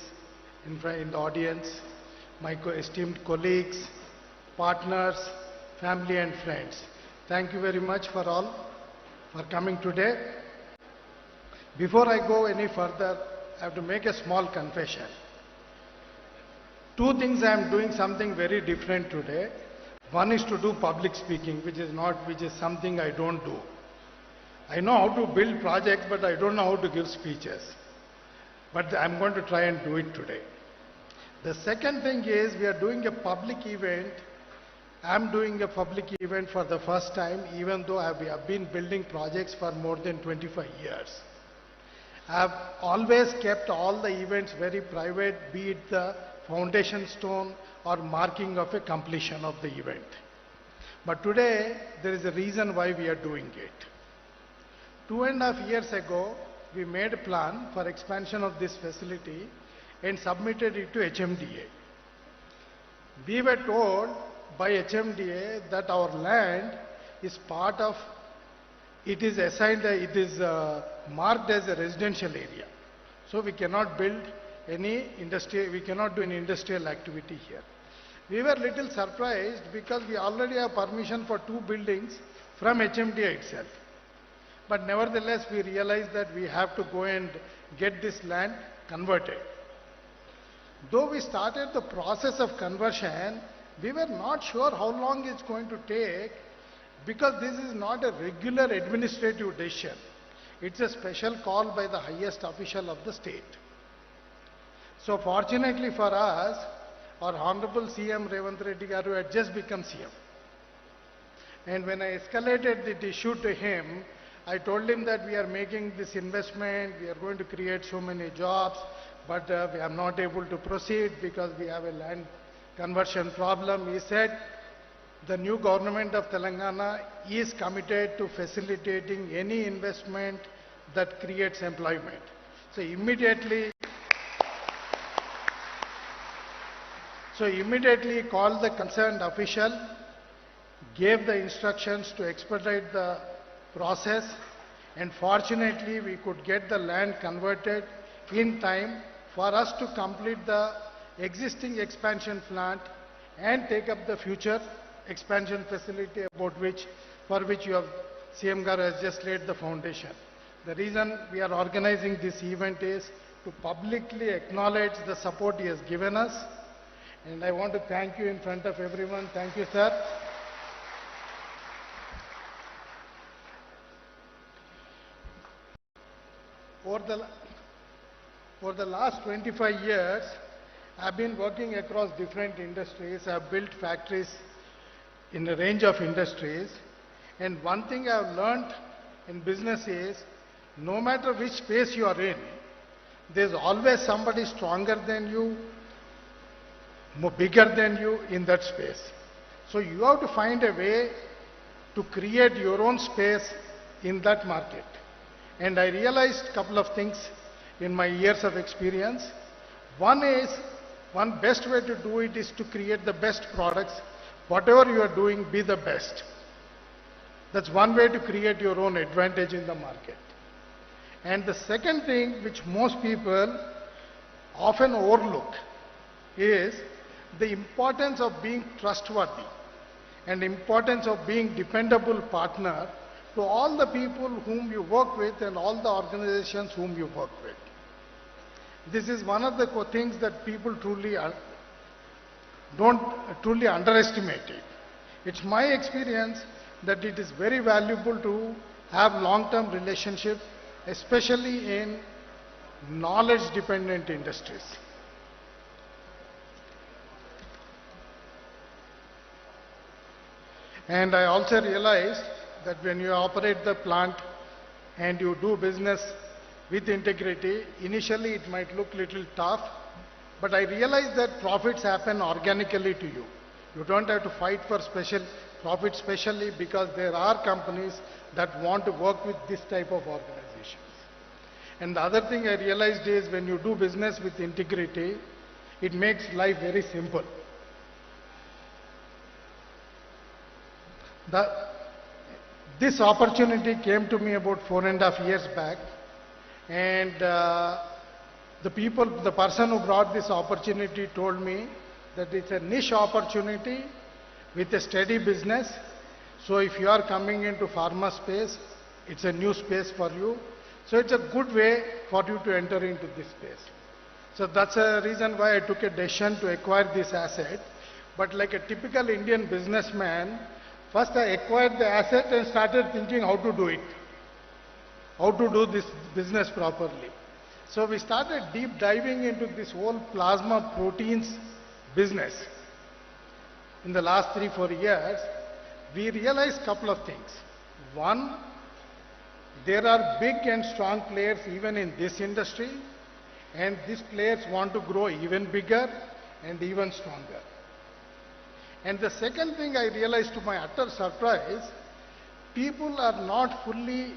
in the audience, my esteemed colleagues, partners, family and friends. Thank you very much for coming today. Before I go any further, I have to make a small confession. Two things I am doing something very different today. One is to do public speaking, which is something I don't do. I know how to build projects, but I don't know how to give speeches. But I'm going to try and do it today. The second thing is we are doing a public event. I'm doing a public event for the first time, even though I have been building projects for more than 25 years. I've always kept all the events very private, be it the foundation stone or marking of a completion of the event. But today, there is a reason why we are doing it. 2.5 years ago, we made a plan for expansion of this facility and submitted it to HMDA. We were told by HMDA that our land is marked as a residential area. So we cannot build any industry, we cannot do any industrial activity here. We were little surprised because we already have permission for 2 buildings from HMDA itself. But nevertheless, we realized that we have to go and get this land converted. Though we started the process of conversion, we were not sure how long it's going to take because this is not a regular administrative decision. It's a special call by the highest official of the state. So fortunately for us, our Honorable CM Revanth Reddy Garu had just become CM. And when I escalated the issue to him, I told him that we are making this investment, we are going to create so many jobs, but we are not able to proceed because we have a land conversion problem. He said, the new government of Telangana is committed to facilitating any investment that creates employment. So immediately called the concerned official, gave the instructions to expedite the process, and fortunately we could get the land converted in time for us to complete the existing expansion plant and take up the future expansion facility for which CM Garu has just laid the foundation. The reason we are organizing this event is to publicly acknowledge the support he has given us, and I want to thank you in front of everyone. Thank you, sir. For the last 25 years, I've been working across different industries. I've built factories in a range of industries. And one thing I've learned in business is, no matter which space you are in, there's always somebody stronger than you, bigger than you in that space. So you have to find a way to create your own space in that market. And I realized a couple of things in my years of experience. One best way to do it is to create the best products. Whatever you are doing, be the best. That's one way to create your own advantage in the market. And the second thing which most people often overlook is the importance of being trustworthy and importance of being dependable partner to all the people whom you work with and all the organizations whom you work with. This is one of the things that people don't truly underestimate it. It's my experience that it is very valuable to have long-term relationship, especially in knowledge-dependent industries. And I also realized that when you operate the plant and you do business with integrity, initially it might look little tough, but I realized that profits happen organically to you. You don't have to fight for special profits, especially because there are companies that want to work with this type of organizations. And the other thing I realized is when you do business with integrity, it makes life very simple. This opportunity came to me about 4.5 years back, and the person who brought this opportunity told me that it's a niche opportunity with a steady business. So if you are coming into pharma space, it's a new space for you. So it's a good way for you to enter into this space. So that's a reason why I took a decision to acquire this asset. But like a typical Indian businessman, first I acquired the asset and started thinking how to do it, how to do this business properly. So we started deep diving into this whole plasma proteins business. In the last 3-4 years, we realized a couple of things. One, there are big and strong players even in this industry, and these players want to grow even bigger and even stronger. And the second thing I realized to my utter surprise, people are not fully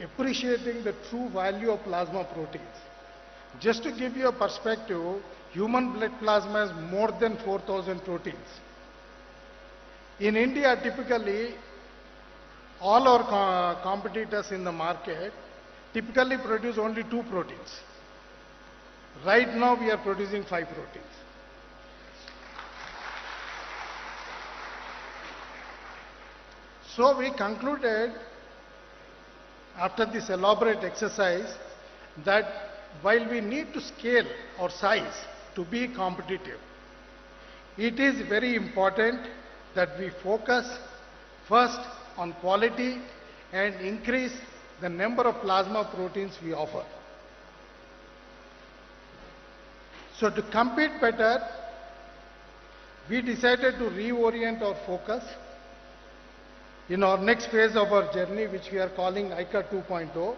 appreciating the true value of plasma proteins. Just to give you a perspective, human blood plasma has more than 4,000 proteins. In India, typically, all our competitors in the market typically produce only 2 proteins. Right now, we are producing 5 proteins. So we concluded, after this elaborate exercise, that while we need to scale our size to be competitive, it is very important that we focus first on quality and increase the number of plasma proteins we offer. So to compete better, we decided to reorient our focus in our next phase of our journey, which we are calling ICHOR 2.0,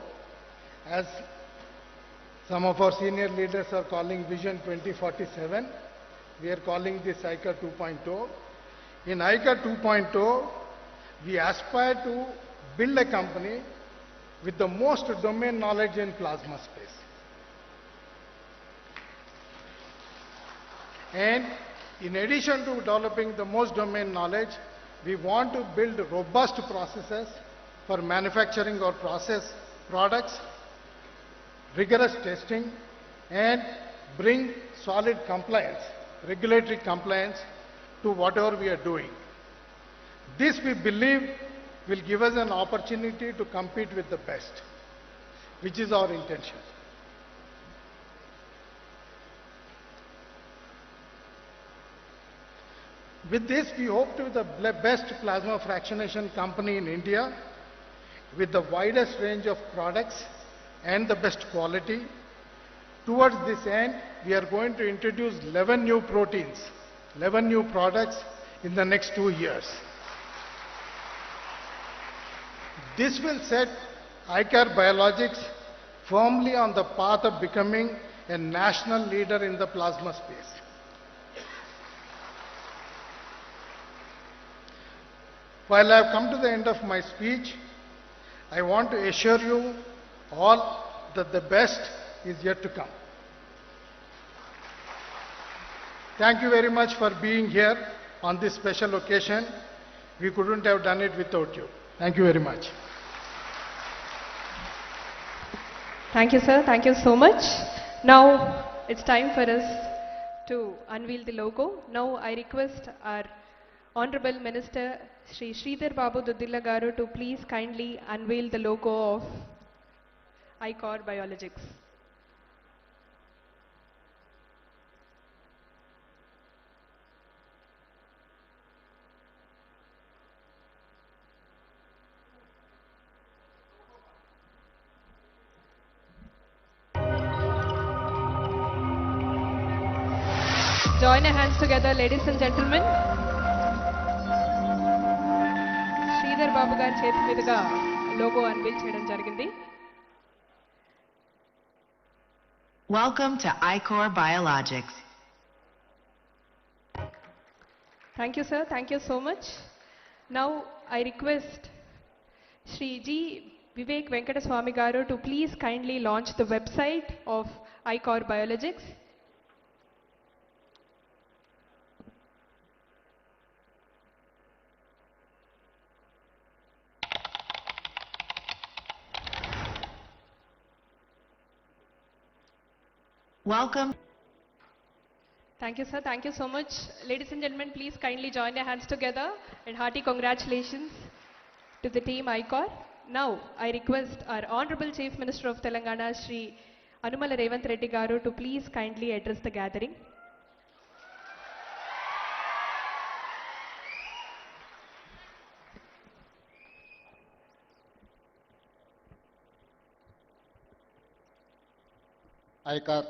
as some of our senior leaders are calling Vision 2047. We are calling this ICHOR 2.0. In ICHOR 2.0, we aspire to build a company with the most domain knowledge in plasma space. And in addition to developing the most domain knowledge, we want to build robust processes for manufacturing our products, rigorous testing, and bring solid compliance, regulatory compliance to whatever we are doing. This, we believe, will give us an opportunity to compete with the best, which is our intention. With this, we hope to be the best plasma fractionation company in India, with the widest range of products and the best quality. Towards this end, we are going to introduce 11 new proteins, 11 new products in the next 2 years. This will set ICHOR Biologics firmly on the path of becoming a national leader in the plasma space. While I have come to the end of my speech, I want to assure you all that the best is yet to come. Thank you very much for being here on this special occasion. We couldn't have done it without you. Thank you very much. Thank you, sir. Thank you so much. Now it's time for us to unveil the logo. Now I request our Honorable Minister Shri Sridhar Babu Duddilla Garu to please kindly unveil the logo of ICHOR Biologics. Join your hands together, ladies and gentlemen. Sridhar Babu గారి చేతి మీదుగా logo unveil చేయడం జరిగింది. Welcome to ICHOR Biologics. Thank you, sir. Thank you so much. Now I request Shri G. Vivek Venkata Swami Garu to please kindly launch the website of ICHOR Biologics. Welcome. Thank you, sir. Thank you so much. Ladies and gentlemen, please kindly join your hands together and hearty congratulations to the team ICHOR. Now, I request our Honorable Chief Minister of Telangana, Shri Anumala Revanth Reddy Garu, to please kindly address the gathering. ICHOR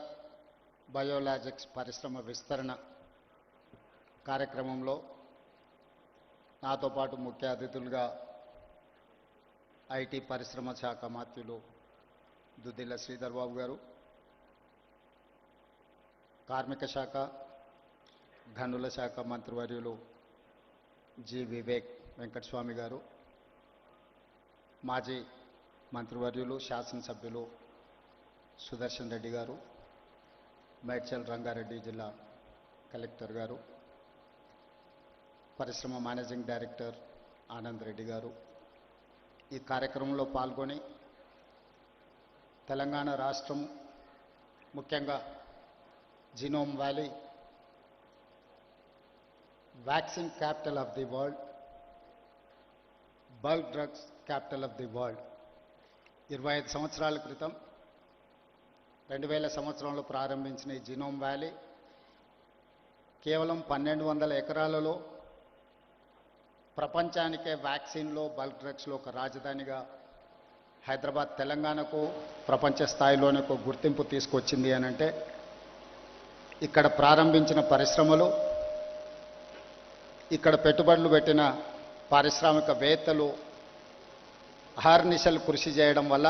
biologics పరిశ్రమ విస్తరణ కార్యక్రమంలో నాతో పాటు ముఖ్య అతిథులుగా IT పరిశ్రమ శాఖ మంత్రులు దుద్దిల్ల శ్రీధర్ బాబు గారు, కార్మిక శాఖ గనుల శాఖ మంత్రివర్యులు జి వివేక్ వెంకటస్వామి గారు, మాజీ మంత్రివర్యులు శాసనసభ్యులు సుదర్శన్ రెడ్డి గారు, మేడ్చల్ రంగారెడ్డి జిల్లా కలెక్టర్ గారు, పరిశ్రమ మేనేజింగ్ డైరెక్టర్ ఆనంద్ రెడ్డి గారు, ఈ కార్యక్రమంలో పాల్గొని తెలంగాణ రాష్ట్రం ముఖ్యంగా genome valley vaccine capital of the world, bulk drugs capital of the world 25 సంవత్సరాల క్రితం 2000 సంవత్సరంలో ప్రారంభించిన ఈ జీనోమ్ వ్యాలీ కేవలం 1200 ఎకరాలలో ప్రపంచానికే వ్యాక్సిన్లో బల్క్ డ్రగ్స్లో ఒక రాజధానిగా హైదరాబాద్ తెలంగాణకు ప్రపంచ స్థాయిలోనే ఒక గుర్తింపు తీసుకొచ్చింది అని అంటే ఇక్కడ ప్రారంభించిన పరిశ్రమలు, ఇక్కడ పెట్టుబడులు పెట్టిన పారిశ్రామికవేత్తలు అహర్నిశలు కృషి చేయడం వల్ల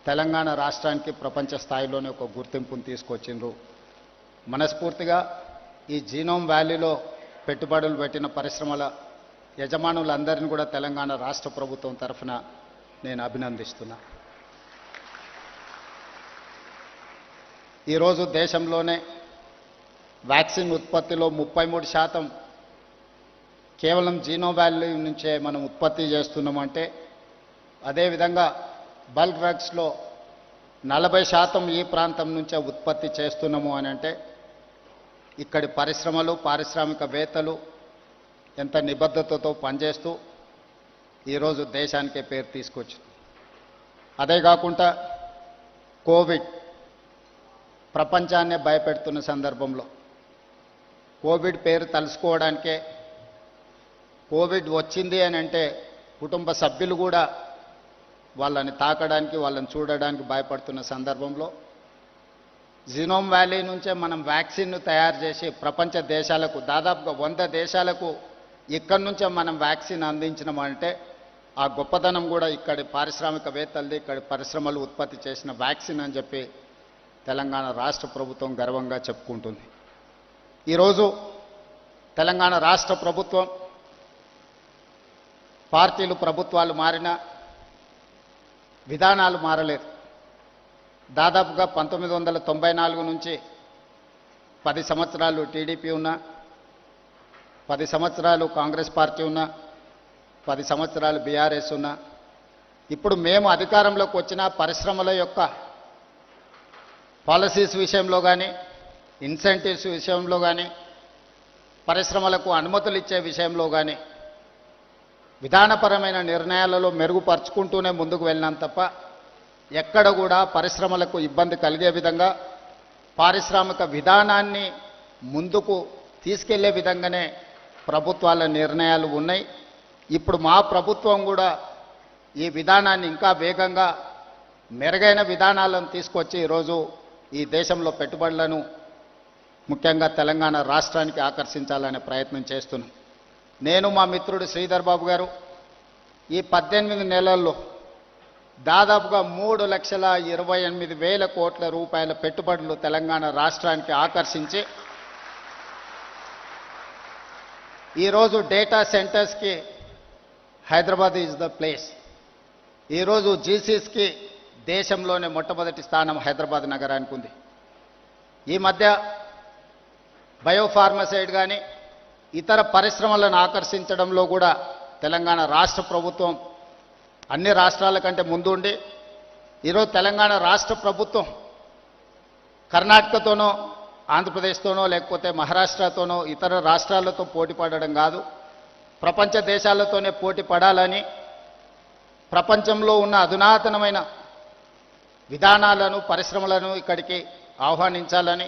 తెలంగాణ రాష్ట్రానికి ప్రపంచ స్థాయిలోనే ఒక గుర్తింపును తీసుకొచ్చిండ్రు. మనస్ఫూర్తిగా ఈ జీనోమ్ వ్యాలీలో పెట్టుబడులు పెట్టిన పరిశ్రమల యజమానులందరినీ కూడా తెలంగాణ రాష్ట్ర ప్రభుత్వం తరఫున నేను అభినందిస్తున్నా. ఈరోజు దేశంలోనే వ్యాక్సిన్ ఉత్పత్తిలో 33% కేవలం జీనోమ్ వ్యాలీ నుంచే మనం ఉత్పత్తి చేస్తున్నామంటే, అదేవిధంగా బల్క్ డ్రగ్స్లో 40% ఈ ప్రాంతం నుంచే ఉత్పత్తి చేస్తున్నాము అని అంటే ఇక్కడి పరిశ్రమలు పారిశ్రామికవేత్తలు ఎంత నిబద్ధతతో పనిచేస్తూ ఈరోజు దేశానికే పేరు తీసుకొచ్చింది. అదే కాకుండా కోవిడ్ ప్రపంచాన్నే భయపెడుతున్న సందర్భంలో కోవిడ్ పేరు తలుసుకోవడానికే, కోవిడ్ వచ్చింది అని అంటే కుటుంబ సభ్యులు కూడా వాళ్ళని తాకడానికి వాళ్ళని చూడడానికి భయపడుతున్న సందర్భంలో జీనోమ్ వ్యాలీ నుంచే మనం వ్యాక్సిన్ను తయారు చేసి ప్రపంచ దేశాలకు దాదాపుగా 100 దేశాలకు ఇక్కడి నుంచే మనం వ్యాక్సిన్ అందించినామంటే ఆ గొప్పతనం కూడా ఇక్కడి పారిశ్రామికవేత్తలది, ఇక్కడి పరిశ్రమలు ఉత్పత్తి చేసిన వ్యాక్సిన్ అని చెప్పి తెలంగాణ రాష్ట్ర ప్రభుత్వం గర్వంగా చెప్పుకుంటుంది. ఈరోజు తెలంగాణ రాష్ట్ర ప్రభుత్వం పార్టీలు ప్రభుత్వాలు మారినా విధానాలు మారలేదు. దాదాపుగా 1994 నుంచి 10 సంవత్సరాలు టీడీపీ ఉన్నా, 10 సంవత్సరాలు కాంగ్రెస్ పార్టీ ఉన్నా, 10 సంవత్సరాలు బీఆర్ఎస్ ఉన్నా, ఇప్పుడు మేము అధికారంలోకి వచ్చిన పరిశ్రమల యొక్క పాలసీస్ విషయంలో కానీ ఇన్సెంటివ్స్ విషయంలో కానీ పరిశ్రమలకు అనుమతులు ఇచ్చే విషయంలో కానీ విధానపరమైన నిర్ణయాలలో మెరుగుపరుచుకుంటూనే ముందుకు వెళ్ళినాం తప్ప ఎక్కడ కూడా పరిశ్రమలకు ఇబ్బంది కలిగే విధంగా పారిశ్రామిక విధానాన్ని ముందుకు తీసుకెళ్లే విధంగానే ప్రభుత్వాల నిర్ణయాలు ఉన్నాయి. ఇప్పుడు మా ప్రభుత్వం కూడా ఈ విధానాన్ని ఇంకా వేగంగా మెరుగైన విధానాలను తీసుకొచ్చి ఈరోజు ఈ దేశంలో పెట్టుబడులను ముఖ్యంగా తెలంగాణ రాష్ట్రానికి ఆకర్షించాలనే ప్రయత్నం చేస్తున్నాం. నేను మా మిత్రుడు శ్రీధర్ బాబు గారు ఈ 18 నెలల్లో దాదాపుగా 3,28,000 కోట్ల రూపాయల పెట్టుబడులు తెలంగాణ రాష్ట్రానికి ఆకర్షించి ఈరోజు డేటా సెంటర్స్కి హైదరాబాద్ ఈజ్ ద ప్లేస్. ఈరోజు జీసీస్కి దేశంలోనే మొట్టమొదటి స్థానం హైదరాబాద్ నగరానికి ఉంది. ఈ మధ్య బయోఫార్మసైడ్ కానీ ఇతర పరిశ్రమలను ఆకర్షించడంలో కూడా తెలంగాణ రాష్ట్ర ప్రభుత్వం అన్ని రాష్ట్రాల కంటే ముందుండి ఈరోజు తెలంగాణ రాష్ట్ర ప్రభుత్వం కర్ణాటకతోనో ఆంధ్రప్రదేశ్తోనో లేకపోతే మహారాష్ట్రతోనో ఇతర రాష్ట్రాలతో పోటీ పడడం కాదు, ప్రపంచ దేశాలతోనే పోటీ పడాలని ప్రపంచంలో ఉన్న అధునాతనమైన విధానాలను పరిశ్రమలను ఇక్కడికి ఆహ్వానించాలని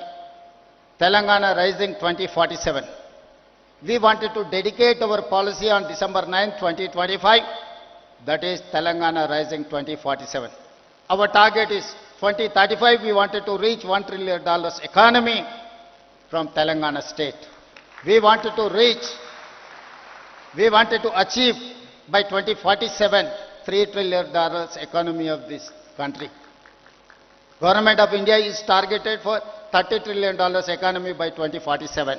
Telangana rising 2047 we wanted to dedicate our policy on December 9, 2025, that is Telangana Rising 2047. Our target is 2035, we wanted to reach $1 trillion economy from Telangana state. We wanted to achieve by 2047 $3 trillion economy of this country. Government of India is targeted for $30 trillion economy by 2047.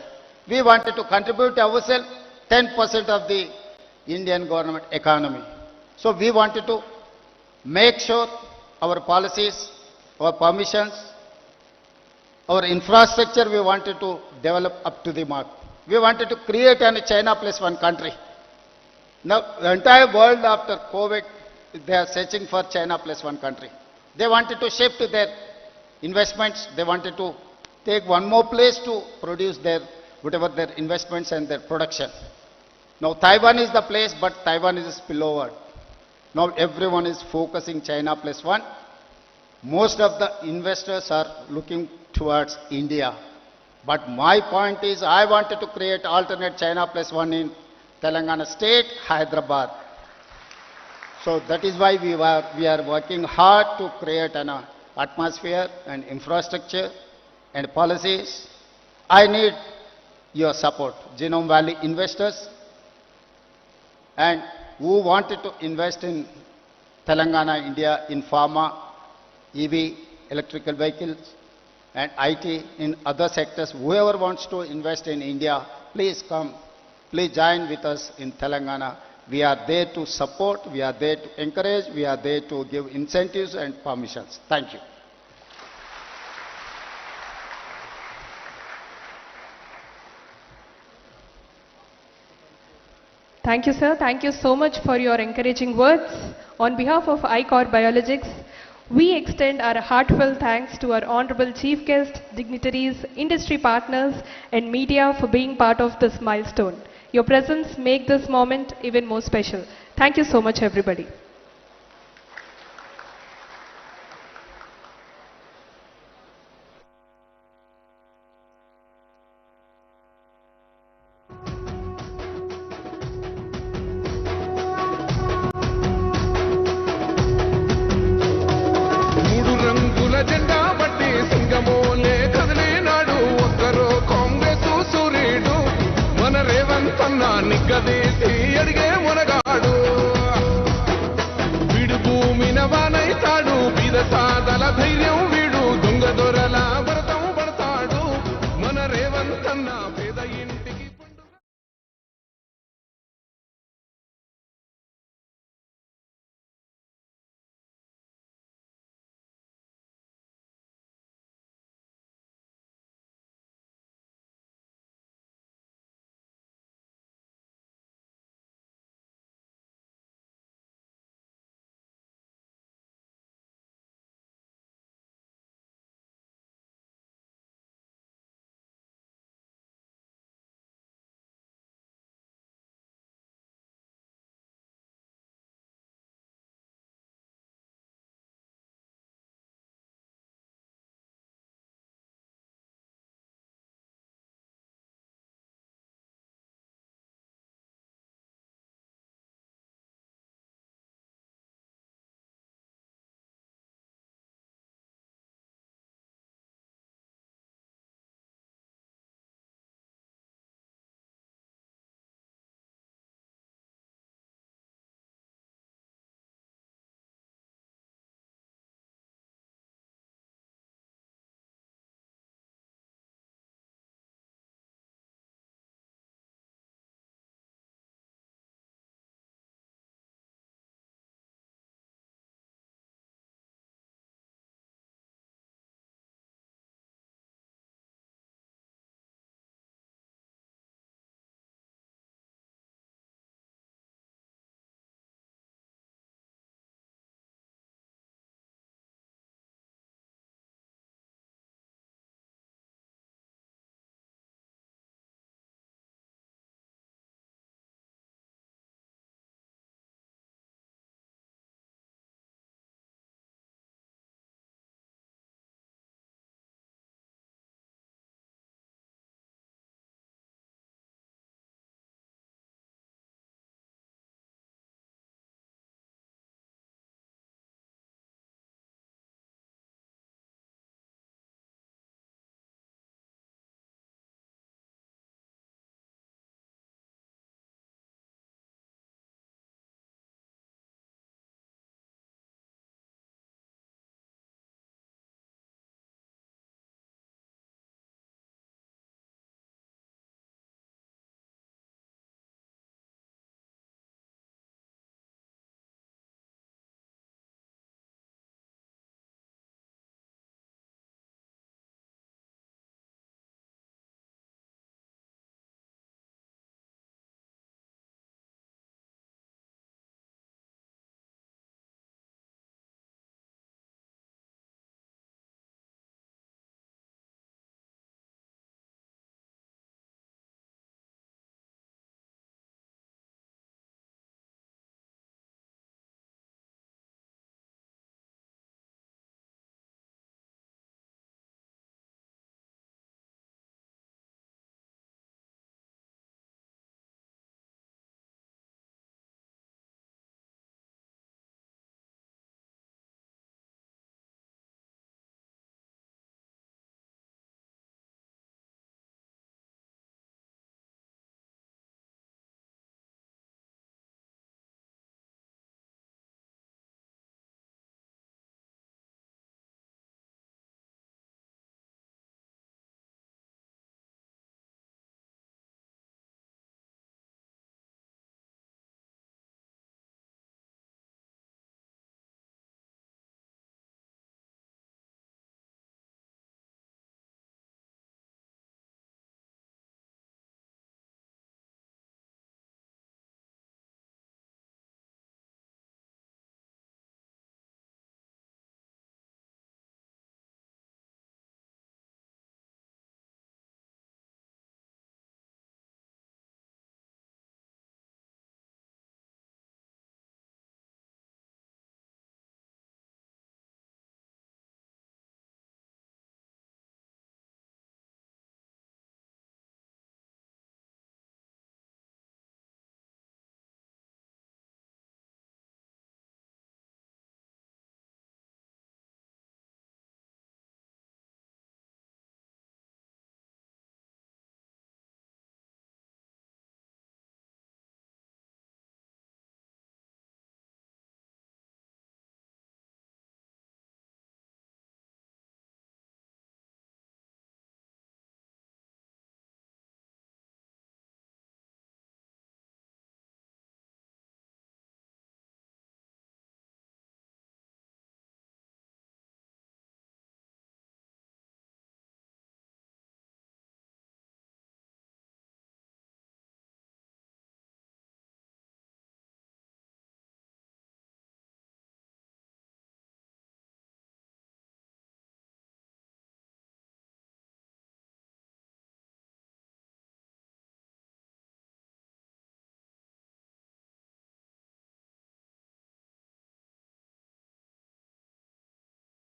We wanted to contribute ourselves 10% of the Indian government economy. So we wanted to make sure our policies, our permissions, our infrastructure we wanted to develop up to the mark. We wanted to create a China plus one country. Now the entire world after COVID, they are searching for China plus one country. They wanted to shift their investments. They wanted to take one more place to produce their whatever their investments and their production. Now Taiwan is the place, but Taiwan is a spillover. Now everyone is focusing China plus one. Most of the investors are looking towards India. But my point is, I wanted to create alternate China plus one in Telangana state, Hyderabad. So that is why we are working hard to create an atmosphere and infrastructure and policies. I need your support, Genome Valley investors, and who wanted to invest in Telangana, India, in pharma, EV, electrical vehicles, and IT, in other sectors. Whoever wants to invest in India, please come, please join with us in Telangana. We are there to support, we are there to encourage, we are there to give incentives and permissions. Thank you. Thank you, sir. Thank you so much for your encouraging words. On behalf of ICHOR Biologics, we extend our heartfelt thanks to our honorable chief guest, dignitaries, industry partners, and media for being part of this milestone. Your presence make this moment even more special. Thank you so much, everybody. నిగ్గదీసి అడిగే మునగాడు వీడు భూమిన వానైతాడు బీద సాదల ధైర్యం వీడు దొంగ దొరల భరతం పడతాడు మన రేవంత్ అన్న పేద ఇంటికి